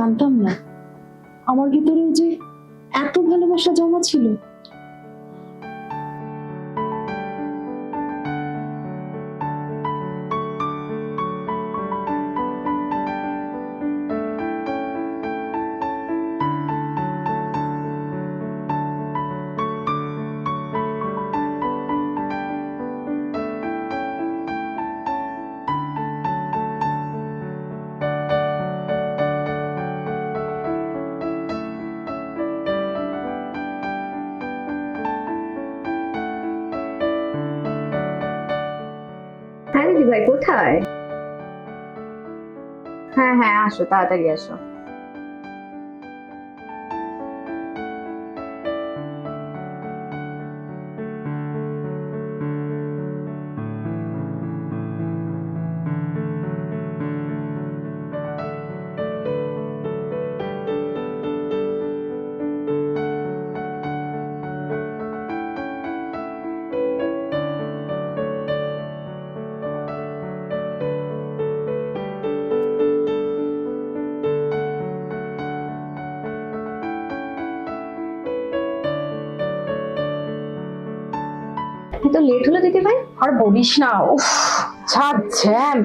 জানতাম না আমার ভিতরেও যে এত ভালোবাসা জমা ছিল। হ্যাঁ দিদি ভাই, কোথায়? হ্যাঁ হ্যাঁ, আসো তাড়াতাড়ি আসো। এত লেট হলো দিদি ভাই? আর বলিস না, উফ যা জ্যাম,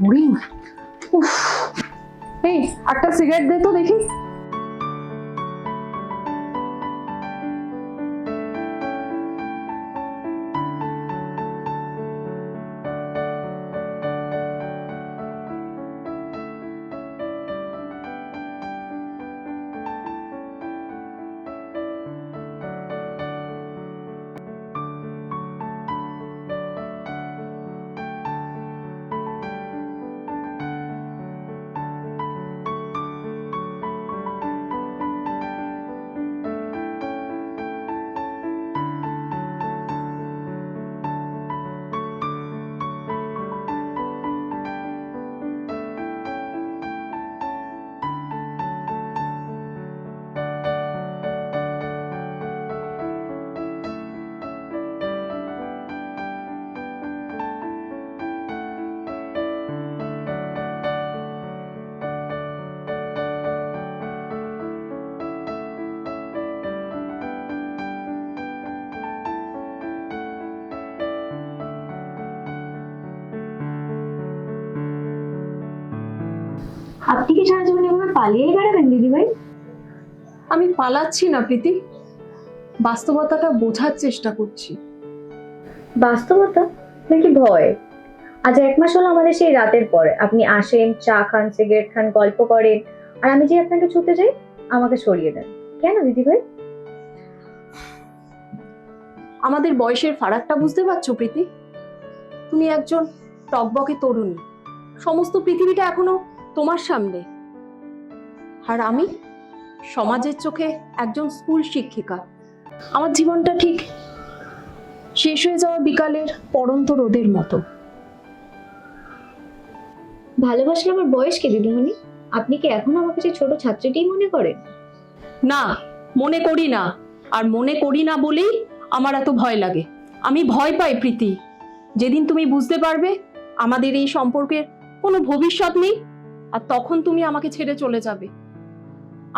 বোরিং। উফ, এই একটা সিগারেট দে তো দেখি। আপনি কি সারা জীবন এভাবে পালিয়েই বেড়াবেন দিদি ভাই? আমি পালাচ্ছি না প্রীতি, বাস্তবতাটা বোঝার চেষ্টা করছি। বাস্তবতা নাকি ভয়? আজ 1 মাস হলো আমাদের সেই রাতের পরে আপনি আসেন, চা খান, সিগারেট খান, গল্প করেন, আর আমি যে আপনাকে ছুতে যাই আমাকে সরিয়ে দেন। কেন দিদি ভাই? আমাদের বয়সের ফারাকটা বুঝতে পারছো প্রীতি? তুমি একজন টকবকে তরুণী, সমস্ত পৃথিবীটা এখনো তোমার সামনে, আর আমি সমাজের চোখে একজন স্কুল শিক্ষিকা। আমার জীবনটা ঠিক শেষ হয়ে যাওয়া বিকালের পড়ন্ত রোদের মতো। ভালোবাসার আমার বয়স কি দিদিমণি? আপনি কি এখন আমাকে সেই ছোট ছাত্রীটাই মনে করেন? না, মনে করি না, আর মনে করি না বলেই আমার এত ভয় লাগে। আমি ভয় পাই প্রীতি, যেদিন তুমি বুঝতে পারবে আমাদের এই সম্পর্কের কোনো ভবিষ্যৎ নেই, আর তখন তুমি আমাকে ছেড়ে চলে যাবে।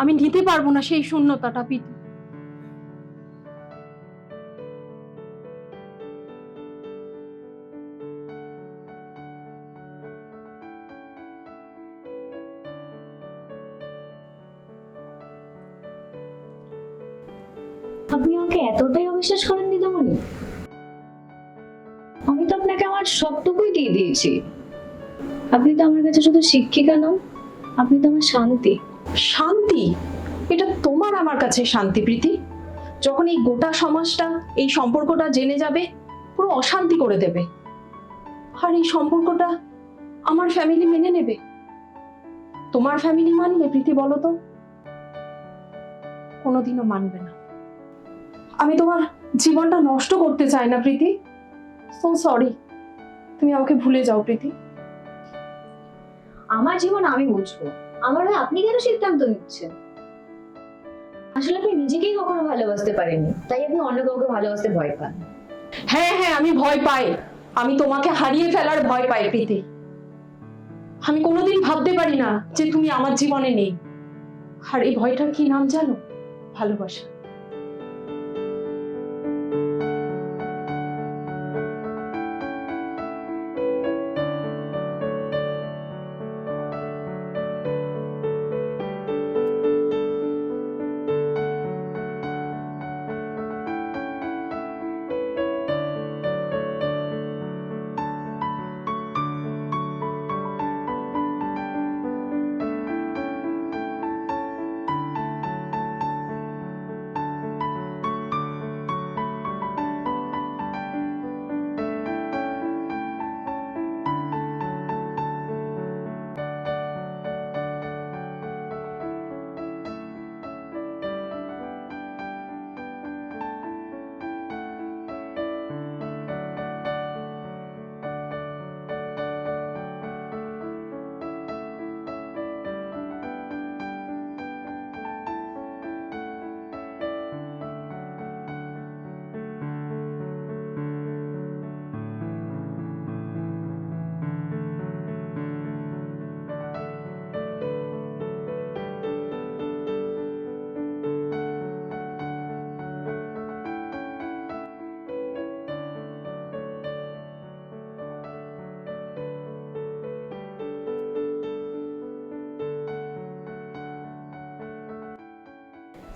আমি নিতে পারবো না সেই শূন্যতাটা প্রীতি। আপনি আমাকে এতটাই অবিশ্বাস করেন দিদিমণি? আমি তো আপনাকে আমার সবটুকুই দিয়ে দিয়েছি। আপনি তো আমার কাছে শুধু শিক্ষিকা নন, আপনি তো আমার শান্তি। শান্তি? এটা তোমার আমার কাছে শান্তি প্রীতি? যখন এই গোটা সমাজটা এই সম্পর্কটা জেনে যাবে, পুরো অশান্তি করে দেবে। আর এই সম্পর্কটা আমার ফ্যামিলি মেনে নেবে? তোমার ফ্যামিলি মানবে প্রীতি, বলো তো? কোনোদিনও মানবে না। আমি তোমার জীবনটা নষ্ট করতে চাই না প্রীতি। সো সরি, তুমি আমাকে ভুলে যাও প্রীতি। আমার জীবন আমি বুঝবো, আমার হয়ে আপনি কেন সিদ্ধান্ত নিচ্ছেন? আসলে আপনি নিজেকেই কখনো ভালোবাসতে পারেননি, তাই আপনি অন্য কাউকে ভালোবাসতে ভয় পান। হ্যাঁ হ্যাঁ, আমি ভয় পাই। আমি তোমাকে হারিয়ে ফেলার ভয় পাই প্রীতি। আমি কোনোদিন ভাবতে পারি না যে তুমি আমার জীবনে নেই। আর এই ভয়টার কি নাম জানো? ভালোবাসা।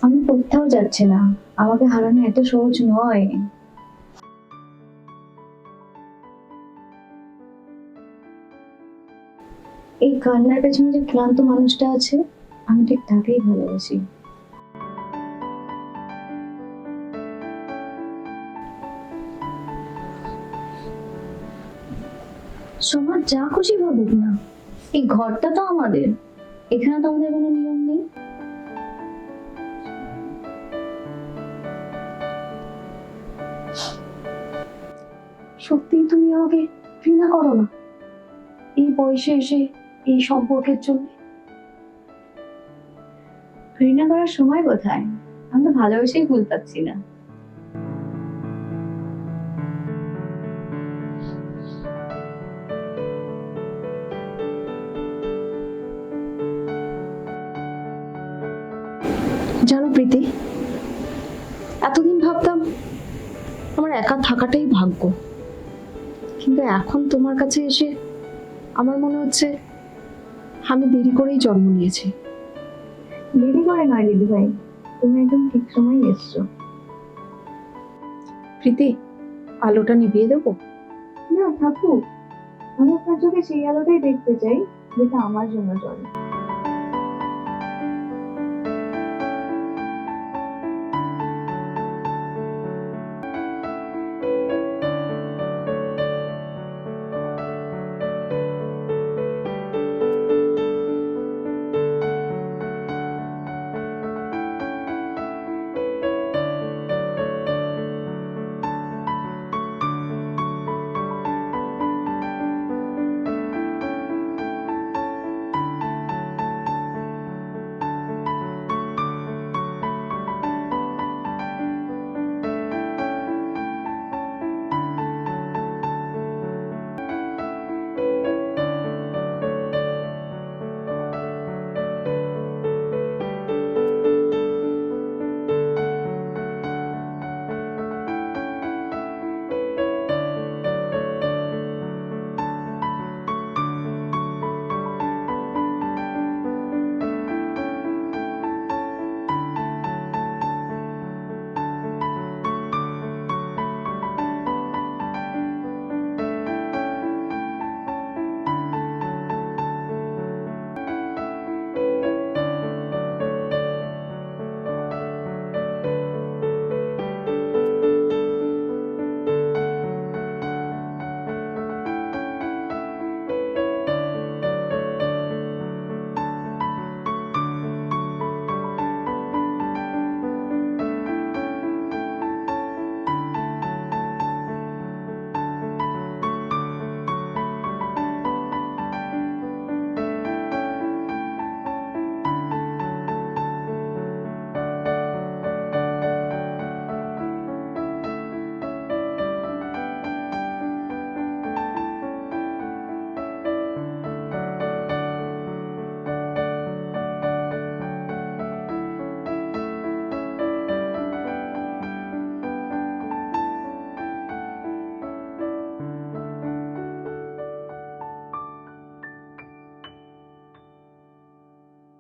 আমি কোথাও যাচ্ছি না, আমাকে হারানো এত সহজ নয়। এই কান্নার পেছনে যে ক্লান্ত মানুষটা আছে, আমি ঠিক তাকেই ভালোবাসি। সমাজ যা খুশি ভাবুক না, এই ঘরটা তো আমাদের, এখানে তো আমাদের কোনো নিয়ম নেই। সত্যিই তুমি আমাকে ঘৃণা করো না এই বয়সে এসে এই সম্পর্কের জন্য? ঘৃণা করার সময় কোথায়? আমি তো ভালোবেসেই ভুল পাচ্ছি না। জানো প্রীতি, এতদিন ভাবতাম আমার একা থাকাটাই ভাগ্য, কিন্তু এখন তোমার কাছে এসে আমার মনে হচ্ছে আমি দেরি করেই জন্ম নিয়েছি। দেরি করে নয় দিদি ভাই, তুমি একদম ঠিক সময় এসছো। প্রীতি, আলোটা নিভিয়ে দেবো? না থাকুক, আমি আপনার চোখে সেই আলোটাই দেখতে চাই যেটা আমার জন্য চলে।